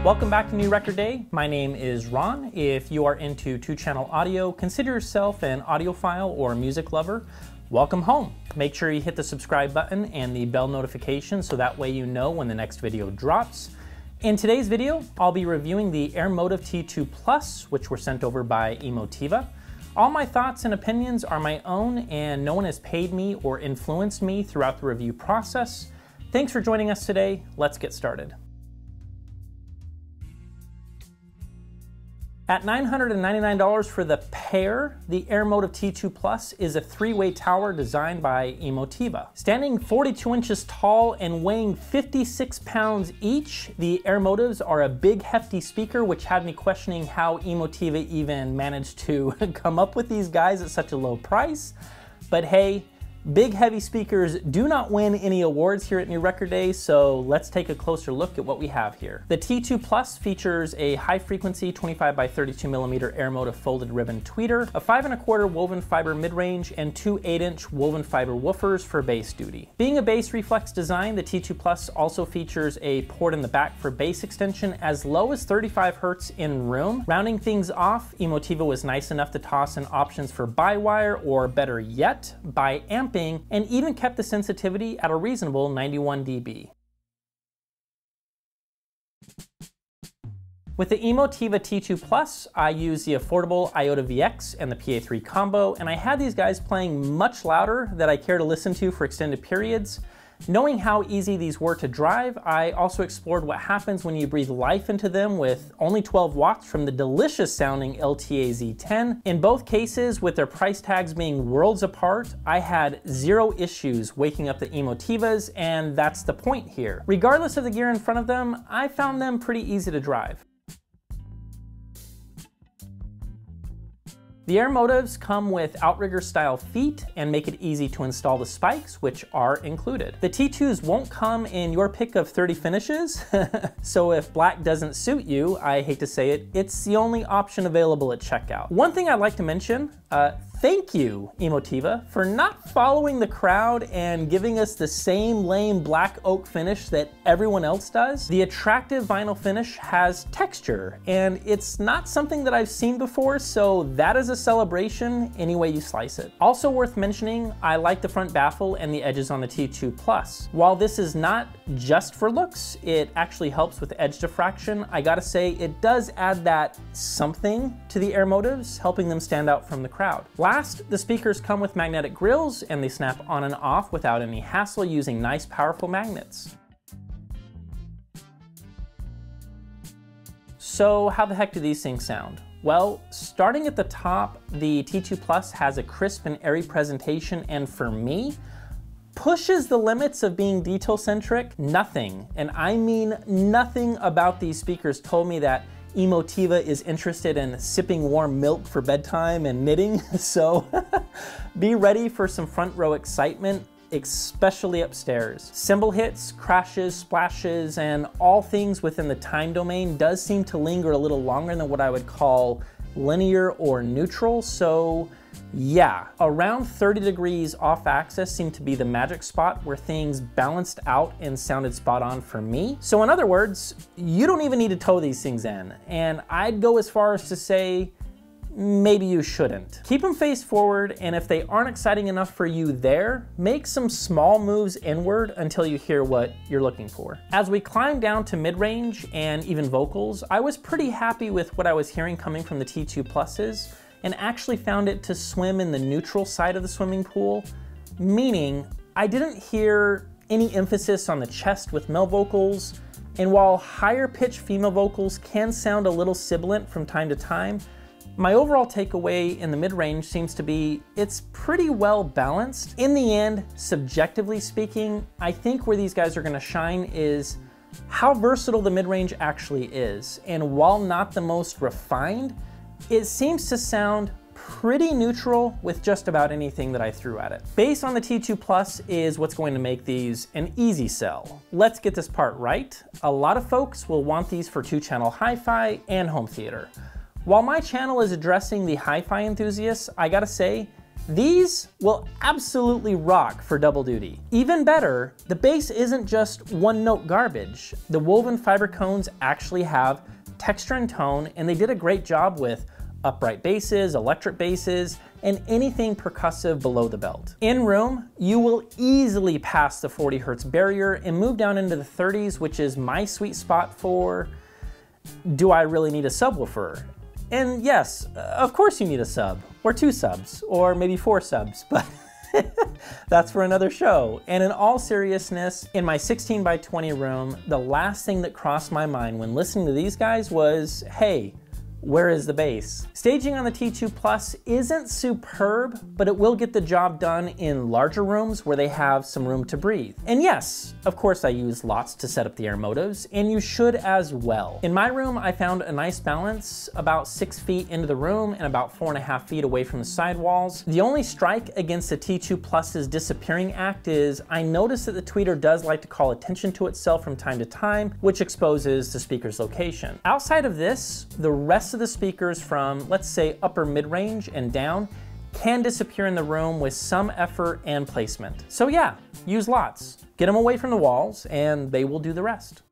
Welcome back to New Record Day. My name is Ron. If you are into two-channel audio, consider yourself an audiophile or music lover. Welcome home. Make sure you hit the subscribe button and the bell notification so that way you know when the next video drops. In today's video, I'll be reviewing the Airmotiv T2 Plus, which were sent over by Airmotiv. All my thoughts and opinions are my own, and no one has paid me or influenced me throughout the review process. Thanks for joining us today. Let's get started. At $999 for the pair, the Airmotiv T2 Plus is a three-way tower designed by Airmotiv. Standing 42 inches tall and weighing 56 pounds each, the Airmotivs are a big hefty speaker, which had me questioning how Airmotiv even managed to come up with these guys at such a low price. But hey, big heavy speakers do not win any awards here at New Record Day, so let's take a closer look at what we have here. The T2 Plus features a high frequency 25 by 32 millimeter Airmotiv folded ribbon tweeter, a 5 1/4 woven fiber mid-range, and two 8-inch woven fiber woofers for bass duty. Being a bass reflex design, the T2 Plus also features a port in the back for bass extension as low as 35 Hz in room. Rounding things off, Airmotiv was nice enough to toss in options for by-wire, or better yet, by-amp, and even kept the sensitivity at a reasonable 91 dB. With the Airmotiv T2 Plus, I used the affordable Iota VX and the PA3 combo, and I had these guys playing much louder than I care to listen to for extended periods. Knowing how easy these were to drive, I also explored what happens when you breathe life into them with only 12 watts from the delicious sounding LTA Z10. In both cases, with their price tags being worlds apart, I had zero issues waking up the Airmotivs, and that's the point here. Regardless of the gear in front of them, I found them pretty easy to drive. The Airmotivs come with outrigger style feet and make it easy to install the spikes, which are included. The T2s won't come in your pick of 30 finishes, so if black doesn't suit you, I hate to say it, it's the only option available at checkout. One thing I'd like to mention, thank you, Airmotiv, for not following the crowd and giving us the same lame black oak finish that everyone else does. The attractive vinyl finish has texture, and it's not something that I've seen before, so that is a celebration any way you slice it. Also worth mentioning, I like the front baffle and the edges on the T2 Plus. While this is not just for looks, it actually helps with edge diffraction. I gotta say, it does add that something to the Airmotivs, helping them stand out from the crowd. Last, the speakers come with magnetic grills and they snap on and off without any hassle using nice powerful magnets. So how the heck do these things sound? Well, starting at the top, the T2 Plus has a crisp and airy presentation, and for me, pushes the limits of being detail-centric. Nothing, and I mean nothing about these speakers told me that Airmotiv is interested in sipping warm milk for bedtime and knitting, so be ready for some front row excitement, especially upstairs. Cymbal hits, crashes, splashes, and all things within the time domain does seem to linger a little longer than what I would call linear or neutral, so yeah, around 30 degrees off axis seemed to be the magic spot where things balanced out and sounded spot on for me. So in other words, you don't even need to tow these things in, and I'd go as far as to say, maybe you shouldn't. Keep them face forward, and if they aren't exciting enough for you there, make some small moves inward until you hear what you're looking for. As we climb down to mid-range and even vocals, I was pretty happy with what I was hearing coming from the T2 Pluses, and actually found it to swim in the neutral side of the swimming pool, meaning I didn't hear any emphasis on the chest with male vocals, and while higher pitched female vocals can sound a little sibilant from time to time, my overall takeaway in the mid-range seems to be it's pretty well balanced. In the end, subjectively speaking, I think where these guys are gonna shine is how versatile the mid-range actually is. And while not the most refined, it seems to sound pretty neutral with just about anything that I threw at it. Bass on the T2 Plus is what's going to make these an easy sell. Let's get this part right. A lot of folks will want these for two-channel hi-fi and home theater. While my channel is addressing the hi-fi enthusiasts, I gotta say, These will absolutely rock for double duty. Even better, the bass isn't just one note garbage. The woven fiber cones actually have texture and tone, and they did a great job with upright basses, electric basses, and anything percussive below the belt. In room, you will easily pass the 40 Hertz barrier and move down into the 30s, which is my sweet spot for, do I really need a subwoofer? And yes, of course you need a sub, or 2 subs, or maybe 4 subs, but that's for another show. And in all seriousness, in my 16x20 room, the last thing that crossed my mind when listening to these guys was, hey, where is the bass? Staging on the T2 Plus isn't superb, but it will get the job done in larger rooms where they have some room to breathe. And yes, of course I use lots to set up the Airmotivs, and you should as well. In my room, I found a nice balance about 6 feet into the room and about 4.5 feet away from the sidewalls. The only strike against the T2 Plus's disappearing act is I noticed that the tweeter does like to call attention to itself from time to time, which exposes the speaker's location. Outside of this, the rest of the speakers from, let's say, upper mid-range and down can disappear in the room with some effort and placement. So yeah, use lots. Get them away from the walls and they will do the rest.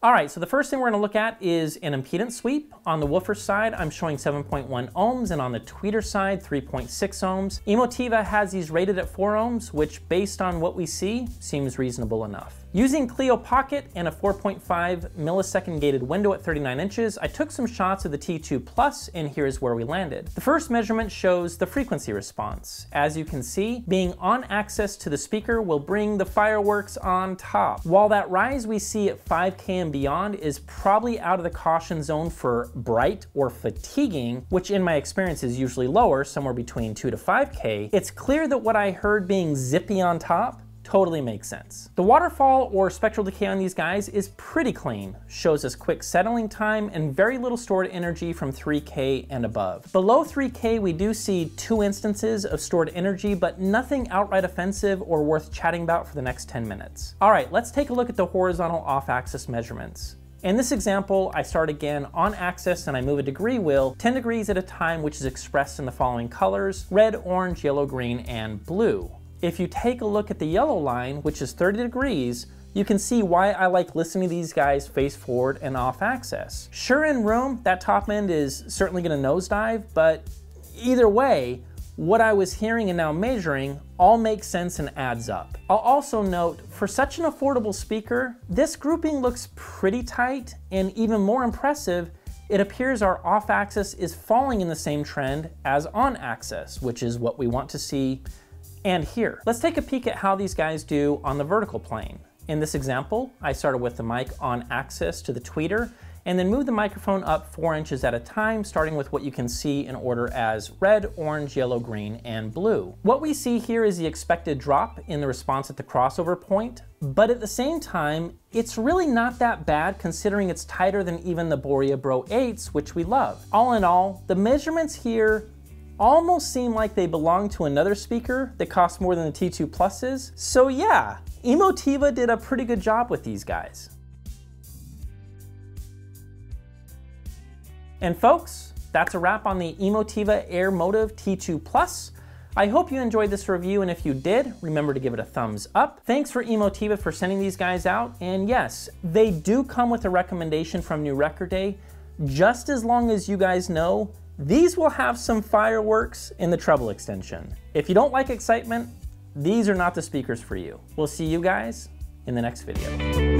All right, so the first thing we're gonna look at is an impedance sweep. On the woofer side, I'm showing 7.1 ohms, and on the tweeter side, 3.6 ohms. Airmotiv has these rated at 4 ohms, which based on what we see, seems reasonable enough. Using Clio Pocket and a 4.5 millisecond gated window at 39 inches, I took some shots of the T2 Plus, and here's where we landed. The first measurement shows the frequency response. As you can see, being on access to the speaker will bring the fireworks on top. While that rise we see at 5K and beyond is probably out of the caution zone for bright or fatiguing, which in my experience is usually lower, somewhere between 2 to 5K, it's clear that what I heard being zippy on top totally makes sense. The waterfall or spectral decay on these guys is pretty clean, shows us quick settling time and very little stored energy from 3K and above. Below 3K we do see 2 instances of stored energy, but nothing outright offensive or worth chatting about for the next 10 minutes. All right, let's take a look at the horizontal off-axis measurements. In this example, I start again on axis and I move a degree wheel 10 degrees at a time, which is expressed in the following colors: red, orange, yellow, green, and blue. If you take a look at the yellow line, which is 30 degrees, you can see why I like listening to these guys face forward and off axis. Sure, in room, that top end is certainly gonna nosedive, but either way, what I was hearing and now measuring all makes sense and adds up. I'll also note, for such an affordable speaker, this grouping looks pretty tight, and even more impressive, it appears our off axis is falling in the same trend as on axis, which is what we want to see and here. Let's take a peek at how these guys do on the vertical plane. In this example, I started with the mic on axis to the tweeter, and then moved the microphone up 4 inches at a time, starting with what you can see in order as red, orange, yellow, green, and blue. What we see here is the expected drop in the response at the crossover point, but at the same time, it's really not that bad considering it's tighter than even the Borea Bro 8s, which we love. All in all, the measurements here almost seem like they belong to another speaker that costs more than the T2 Pluses. So yeah, Airmotiv did a pretty good job with these guys. And folks, that's a wrap on the Airmotiv Airmotiv T2 Plus. I hope you enjoyed this review, and if you did, remember to give it a thumbs up. Thanks for Airmotiv for sending these guys out, and yes, they do come with a recommendation from New Record Day. Just as long as you guys know, these will have some fireworks in the treble extension. If you don't like excitement, these are not the speakers for you. We'll see you guys in the next video.